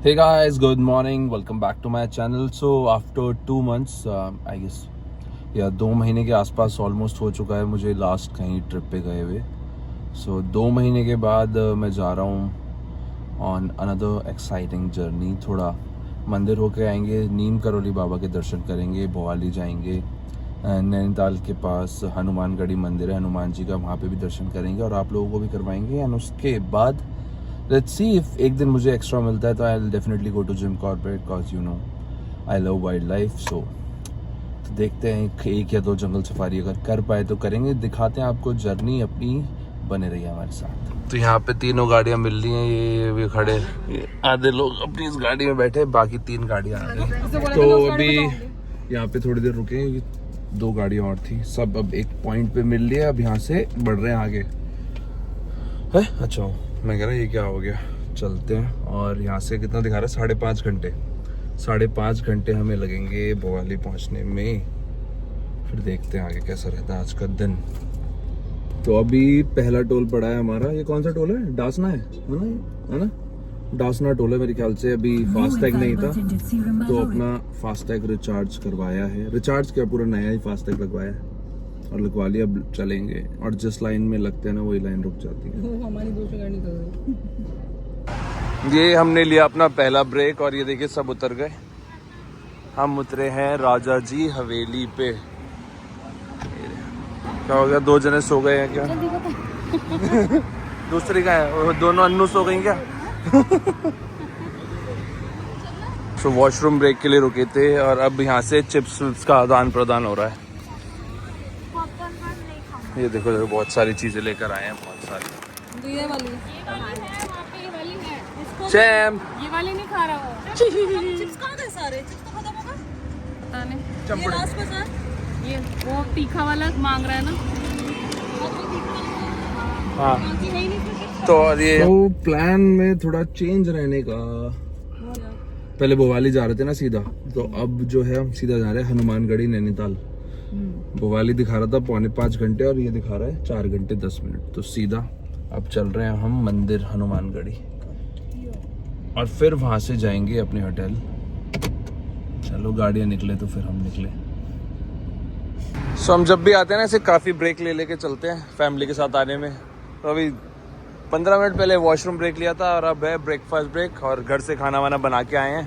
Hey guys, good morning. Welcome back to my channel. So after 2 months, I guess या 2 महीने के आसपास almost हो चुका है मुझे लास्ट कहीं ट्रिप पे गए हुए. So 2 महीने के बाद मैं जा रहा हूँ ऑन अनदर एक्साइटिंग जर्नी. थोड़ा मंदिर होके आएंगे, नीम करोली बाबा के दर्शन करेंगे, भोवाली जाएंगे, नैनीताल के पास हनुमानगढ़ी मंदिर है हनुमान जी का, वहाँ पे भी दर्शन करेंगे और आप लोगों को भी करवाएंगे. एंड उसके बाद लेट्स सी इफ एक दिन मुझे एक्स्ट्रा मिलता है तो I will definitely go to Jim Corbett because you know I love wildlife. So देखते हैं एक या दो जंगल सफारी अगर कर पाए तो करेंगे, दिखाते हैं आपको जर्नी अपनी. बने रहिए हमारे साथ. तो यहाँ पे तीनों गाड़ियाँ मिल रही हैं, ये भी खड़े, आधे लोग अपनी इस गाड़ी में बैठे, बाकी 3 गाड़ियाँ आ गई. तो अभी यहाँ पे थोड़ी देर रुके, 2 गाड़ियाँ और थी, सब अब एक पॉइंट पे मिल लिया. अब यहाँ से बढ़ रहे हैं आगे है. अच्छा मैं कह रहा ये क्या हो गया. चलते हैं. और यहाँ से कितना दिखा रहा है, 5.5 घंटे. 5.5 घंटे हमें लगेंगे भोवाली पहुँचने में. फिर देखते हैं आगे कैसा रहता है आज का दिन. तो अभी पहला टोल पड़ा है हमारा. ये कौन सा टोल है? डासना है ना? डासना टोल है मेरे ख्याल से. अभी फास्टैग नहीं था तो अपना फास्टैग रिचार्ज करवाया है. रिचार्ज क्या, पूरा नया ही फास्टैग लगवाया है और लगवा लिया. अब चलेंगे और जिस लाइन में लगते हैं ना वही लाइन रुक जाती है. हमारी दूसरी गाड़ी निकल गई. ये हमने लिया अपना पहला ब्रेक और ये देखिए सब उतर गए. हम उतरे हैं राजा जी हवेली पे. क्या हो गया, 2 जने सो गए हैं क्या? दूसरी का है, दोनों अन्नू सो गई क्या? सो वॉशरूम ब्रेक के लिए रुके थे और अब यहाँ से चिप्स विप्स का आदान प्रदान हो रहा है. ये देखो देखो बहुत सारी चीजें लेकर आए हैं, बहुत सारी. ये वाली चैम ये वाली नहीं खा रहा वो. चिप्स कहाँ गए सारे? चिप्स तो खत्म हो गए. पता नहीं. ये लास्ट में सर ये वो तीखा वाला मांग रहा है ना. हाँ तो ये तो प्लान में थोड़ा चेंज रहने का. पहले भोवाली जा रहे थे ना सीधा, तो अब जो है हम सीधा जा रहे हैं हनुमानगढ़ी नैनीताल. भोवाली दिखा रहा था 4.5 घंटे और ये दिखा रहा है 4 घंटे 10 मिनट. तो सीधा अब चल रहे हैं हम मंदिर हनुमानगढ़ी और फिर वहां से जाएंगे अपने होटल. चलो गाड़ियां निकले तो फिर हम निकले. सो हम जब भी आते हैं ना ऐसे काफ़ी ब्रेक ले लेके चलते हैं फैमिली के साथ आने में. तो अभी 15 मिनट पहले वॉशरूम ब्रेक लिया था और अब है ब्रेकफास्ट ब्रेक और घर से खाना वाना बना के आए हैं.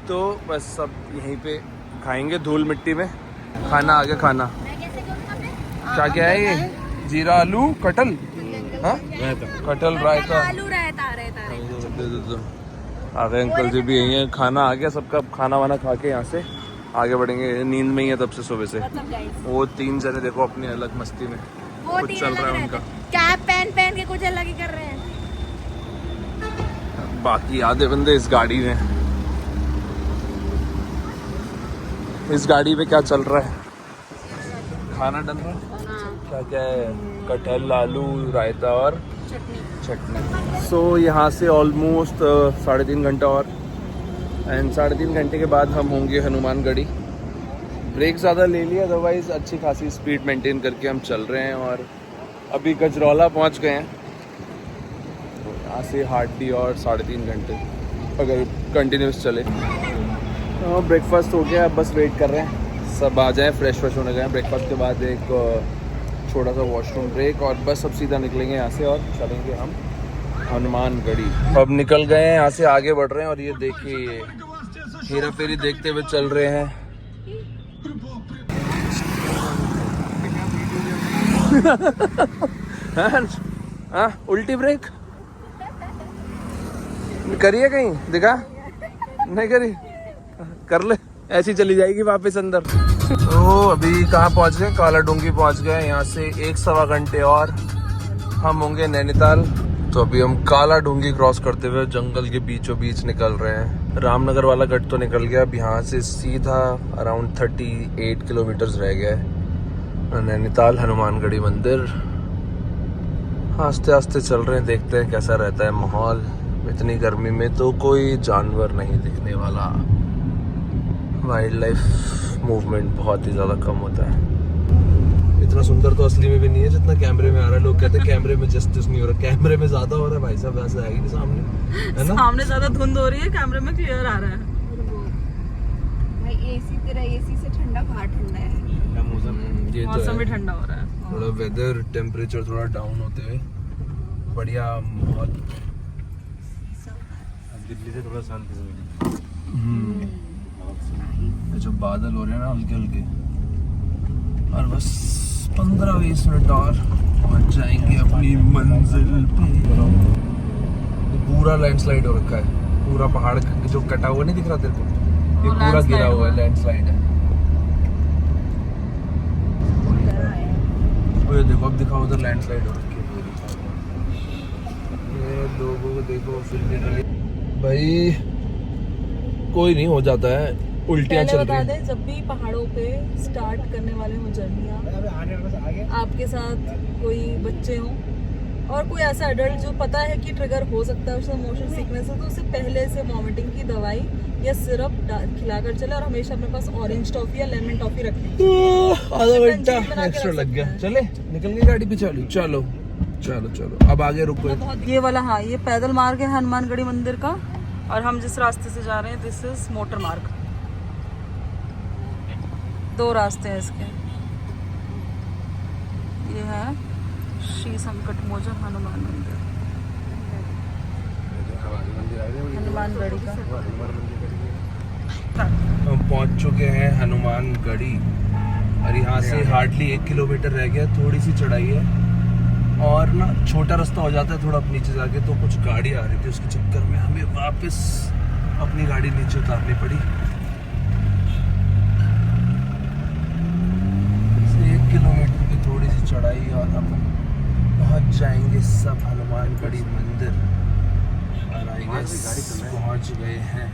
तो बस सब यहीं पे खाएंगे धूल मिट्टी में. खाना आ गया. खाना क्या क्या है ये? जीरा आलू कटल, हाँ कटल रायता, आलू रहता आगे अंकल जी भी यही है. खाना आ गया सबका. खाना वाना खा के यहाँ से आगे बढ़ेंगे. नींद में ही है तब से सुबह से. वो 3 जने देखो अपनी अलग मस्ती में कुछ चल रहा है उनका. कैप पहन के कुछ अलग ही कर रहे हैं. बाकी आधे बंदे इस गाड़ी में. इस गाड़ी पे क्या चल रहा है? खाना डल रहा है. क्या क्या है? कटहल आलू रायता और चटनी. सो यहाँ से ऑलमोस्ट 3.5 घंटा और एंड 3.5 घंटे के बाद हम होंगे हनुमानगढ़ी. ब्रेक ज़्यादा ले लिया, अदरवाइज़ अच्छी खासी स्पीड मेंटेन करके हम चल रहे हैं. और अभी गजरौला पहुँच गए हैं. यहाँ से हार्डली और 3.5 घंटे अगर कंटिन्यूस चले. तो ब्रेकफास्ट हो गया, बस वेट कर रहे हैं सब आ जाए, फ्रेश होने गए. ब्रेकफास्ट के बाद एक छोटा सा वॉशरूम ब्रेक और बस अब सीधा निकलेंगे यहाँ से और चलेंगे हम हनुमानगढ़ी. अब निकल गए हैं यहाँ से, आगे बढ़ रहे हैं. और ये देखिए हेरा फेरी देखते हुए चल रहे हैं. हाँ उल्टी ब्रेक करिए, कहीं दिखा नहीं करी, कर ले ऐसी चली जाएगी वापस अंदर. तो अभी कहाँ पहुँच गए? काला डूंगी पहुँच गए. यहाँ से 1-1.25 घंटे और हम होंगे नैनीताल. तो अभी हम काला डूंगी क्रॉस करते हुए जंगल के बीचों बीच निकल रहे हैं. रामनगर वाला गढ़ तो निकल गया. अब यहाँ से सीधा अराउंड 38 किलोमीटर्स रह गया है नैनीताल हनुमानगढ़ी मंदिर. आस्ते आस्ते चल रहे हैं, देखते हैं कैसा रहता है माहौल. इतनी गर्मी में तो कोई जानवर नहीं दिखने वाला. वाइल्ड लाइफ मूवमेंट बहुत ही ज़्यादा कम होता है. इतना सुंदर तो असली में भी नहीं है जितना कैमरे में आ रहा है। लोग कहते हैं कैमरे में जस्टिस नहीं हो रहा, कैमरे में ज्यादा हो रहा है भाई साहब, वैसे है ही नहीं सामने, है ना? सामने ज्यादा धुंध हो रही है, कैमरे में क्लियर आ रहा है। भाई एसी तेरा एसी से ठंडा बाहर ठंडा है। ये तो मौसम भी है। ठंडा हो रहा है। थोड़ा वेदर टेम्परेचर थोड़ा डाउन होते हुए बढ़िया बहुत। दिल्ली से थोड़ा शांति से ये जो बादल हो रहे हैं ना हल्के हल्के, और बस 15-20 मिनट और पहुंच जाएंगे अपनी मंजिल पे। ये पूरा लैंडस्लाइड हो रखा है, पूरा पहाड़ जो कटा हुआ नहीं दिख रहा तेरे को, ये वो पूरा landslide गिरा हुआ है, हुआ है। लैंडस्लाइड है। वो ये देखो, अब दिखाओ उधर लैंडस्लाइड हो रखी है पूरी। ये लोगों को देखो फिल्मी गली। भाई कोई नहीं, हो जाता है, उल्टियाँ पहले चल बता रही दें, जब भी पहाड़ों पे स्टार्ट करने वाले हो जर्नियाँ, आपके साथ कोई बच्चे हों और कोई ऐसा एडल्ट जो पता है कि ट्रिगर हो सकता है उसका मोशन सिकनेस है, तो उसे पहले से वॉमिटिंग की दवाई या सिरप खिलाकर चले। और हमेशा अपने पास ऑरेंज टॉफी या लेमन टॉफी रखनी। आधा कंजीवी घंटा बना के एक्स्ट्रा रख लग गया। सकते चले निकल गई गाड़ी पे, चलो चलो चलो चलो अब आगे रुको। ये वाला, हाँ, ये पैदल मार्ग है हनुमानगढ़ी मंदिर का, और हम जिस रास्ते से जा रहे हैं दिस इज मोटर मार्ग। 2 रास्ते हैं इसके। ये है श्री संकट मोचन हनुमान मंदिर, हनुमानगढ़ी का। हम पहुंच चुके हैं हनुमानगढ़ी, और यहाँ से हार्डली 1 किलोमीटर रह गया। थोड़ी सी चढ़ाई है और ना छोटा रास्ता हो जाता है थोड़ा नीचे जाके, तो कुछ गाड़ी आ रही थी, उसके चक्कर में हमें वापस अपनी गाड़ी नीचे उतारनी पड़ी। 1 किलोमीटर की थोड़ी सी चढ़ाई और अब पहुंच जाएंगे सब हनुमानगढ़ी मंदिर, और आई गेस पहुंच गए हैं।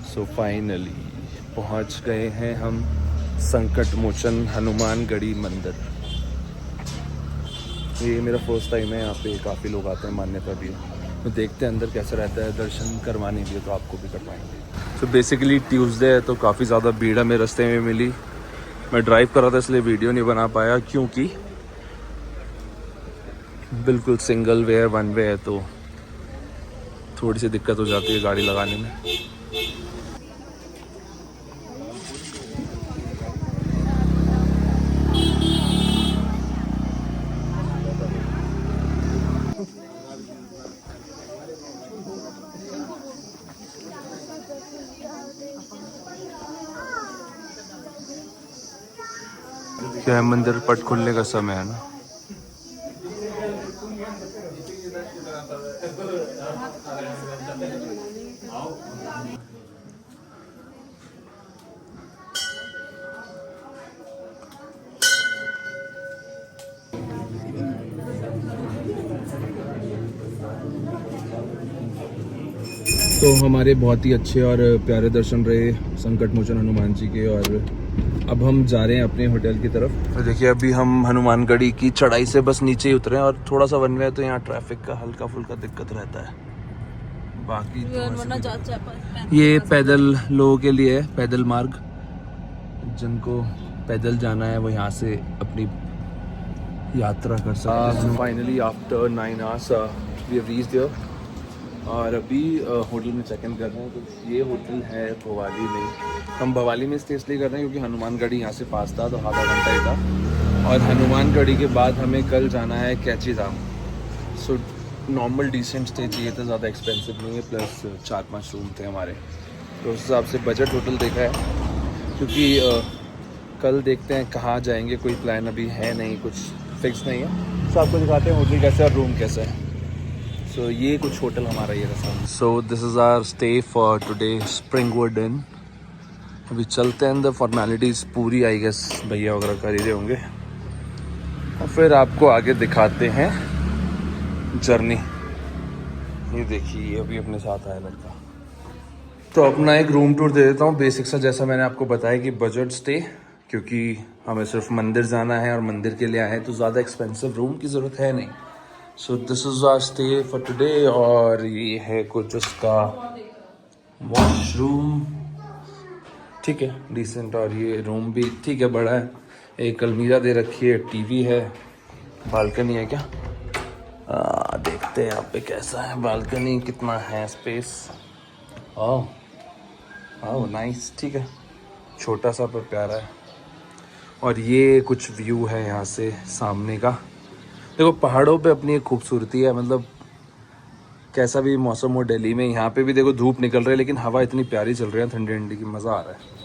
सो फाइनली पहुंच गए हैं हम संकट मोचन हनुमानगढ़ी मंदिर। ये मेरा फर्स्ट टाइम है यहाँ पे, काफ़ी लोग आते हैं, मान्यता भी है। तो देखते हैं अंदर कैसा रहता है, दर्शन करवाने के लिए तो आपको भी करवाएंगे। तो बेसिकली ट्यूसडे है तो काफ़ी ज़्यादा भीड़ हमें रास्ते में मिली। मैं ड्राइव कर रहा था इसलिए वीडियो नहीं बना पाया, क्योंकि बिल्कुल सिंगल वे है, 1 वे है, तो थोड़ी सी दिक्कत हो जाती है गाड़ी लगाने में। क्या है, मंदिर पट खुलने का समय है ना। तो हमारे बहुत ही अच्छे और प्यारे दर्शन रहे संकट मोचन हनुमान जी के, और अब हम जा रहे हैं अपने होटल की तरफ। तो देखिए अभी हम हनुमानगढ़ी की चढ़ाई से बस नीचे ही उतरे हैं, और थोड़ा सा 1 वे है तो यहाँ ट्रैफिक का हल्का फुल्का दिक्कत रहता है। बाकी तो ये पैदल लोगों के लिए है, पैदल मार्ग। जिनको पैदल जाना है वो यहाँ से अपनी यात्रा कर सकते हैं। Finally after 9 hours we have reached here, और अभी होटल में चेक इन कर रहे हैं। तो ये होटल है भवाली में। हम भवाली में स्टे इसलिए कर रहे हैं क्योंकि हनुमानगढ़ी यहाँ से पास था, तो आधा घंटा ही था। और हनुमानगढ़ी के बाद हमें कल जाना है Kainchi Dham. So normal decent stay चाहिए था, ज़्यादा एक्सपेंसिव नहीं है, प्लस 4-5 रूम थे हमारे, तो उस हिसाब से बजट होटल देखा है। क्योंकि कल देखते हैं कहाँ जाएंगे, कोई प्लान अभी है नहीं, कुछ फिक्स नहीं है। सो आपको दिखाते हैं होटल कैसा है और रूम कैसा है। सो ये कुछ होटल हमारा ये रहा। So this is our stay for today, Springwood Inn. अभी चलते हैं अंदर, फॉर्मेलिटीज़ पूरी आई गेस भैया वगैरह कर ही रहे होंगे, और फिर आपको आगे दिखाते हैं जर्नी। ये देखिए अभी अपने साथ आया लड़का। तो अपना एक रूम टूर दे देता हूँ बेसिक सा, जैसा मैंने आपको बताया कि बजट स्टे, क्योंकि हमें सिर्फ मंदिर जाना है और मंदिर के लिए आए हैं, तो ज़्यादा एक्सपेंसिव रूम की ज़रूरत है नहीं। So this is our stay for today, और ये है कुछ उसका वॉशरूम, ठीक है, डिसेंट, और ये रूम भी ठीक है, बड़ा है। एक अलमीरा दे रखी है, टीवी है, बालकनी है क्या? देखते हैं यहाँ पे कैसा है बालकनी, कितना है स्पेस। ओह नाइस, ठीक है, छोटा सा पर प्यारा है। और ये कुछ व्यू है यहाँ से सामने का। देखो पहाड़ों पे अपनी एक खूबसूरती है, मतलब कैसा भी मौसम हो दिल्ली में, यहाँ पे भी देखो धूप निकल रही है लेकिन हवा इतनी प्यारी चल रही है, ठंडी ठंडी की, मज़ा आ रहा है।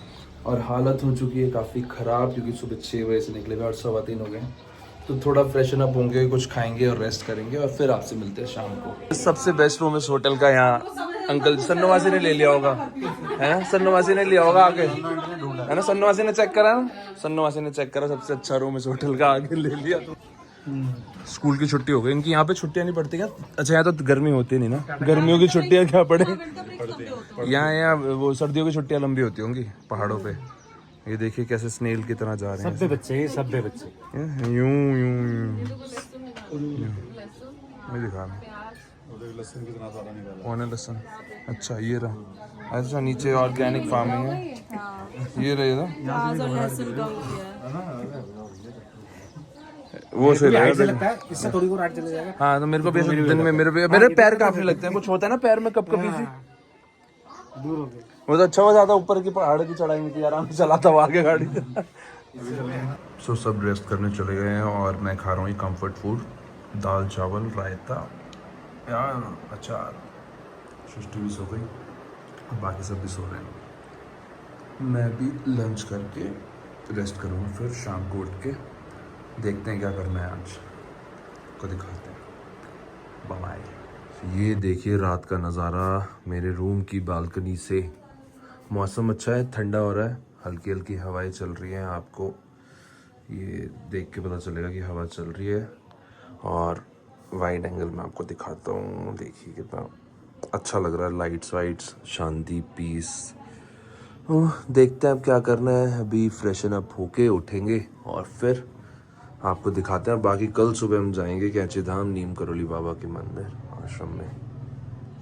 और हालत हो चुकी है काफ़ी ख़राब क्योंकि सुबह 6 बजे से निकले हुए और 3:15 हो गए, तो थोड़ा फ्रेशन अप होंगे, कुछ खाएंगे और रेस्ट करेंगे और फिर आपसे मिलते हैं शाम को। सबसे बेस्ट रूम इस होटल का यहाँ अंकल सन्नवासी ने ले लिया होगा, है सन्नवासी ने लिया होगा आगे, है ना? सन्नवासी ने चेक करा ना, सन्नवासी ने चेक करा, सबसे अच्छा रूम इस होटल का आगे ले लिया। तो स्कूल की छुट्टी हो गई इनकी, यहाँ पे छुट्टियाँ नहीं पड़ती क्या? अच्छा यहाँ तो गर्मी होती नहीं ना, गर्मियों की छुट्टियाँ क्या पड़े यहाँ वो सर्दियों की छुट्टियाँ लंबी होती होंगी पहाड़ों पे। ये देखिए कैसे स्नेल की तरह जा रहे हैं, सभ्य बच्चे यूं यूं मैं दिखा रहा लहसुन कितना सारा निकाला। कौन है लहसुन? अच्छा ये रहा, अच्छा नीचे ऑर्गेनिक फार्मिंग है, ये रही ना वो से लगता है इससे थोड़ी को रात चले जाएगा। हाँ तो मेरे को भी ऐसे दिन में मेरे पैर काफी लगते हैं, कुछ होता है ना पैर में कब कभी से दूर हो गए। वो तो अच्छा हो जाता, ऊपर की पहाड़ की चढ़ाई में थी, आराम से चलाता हुआ आगे गाड़ी। सो सब रेस्ट करने चले गए हैं और मैं खा रहा हूँ कंफर्ट फूड, दाल चावल रायता यार अचार। सृष्टि भी सो गई और बाकी सब भी सो रहे हैं। मैं भी लंच करके रेस्ट करूँगा, फिर शाम को उठ के देखते हैं क्या करना है, आज को दिखाते हैं। बाय। ये देखिए रात का नज़ारा मेरे रूम की बालकनी से। मौसम अच्छा है, ठंडा हो रहा है, हल्की हल्की हवाएं चल रही हैं, आपको ये देख के पता चलेगा कि हवा चल रही है। और वाइड एंगल में आपको दिखाता हूँ, देखिए कितना अच्छा लग रहा है, लाइट्स वाइट्स, शांति, पीस। देखते हैं अब क्या करना है, अभी फ्रेशन अप होके उठेंगे और फिर आपको दिखाते हैं। बाकी कल सुबह हम जाएंगे कैंची धाम नीम करोली बाबा के मंदिर आश्रम में।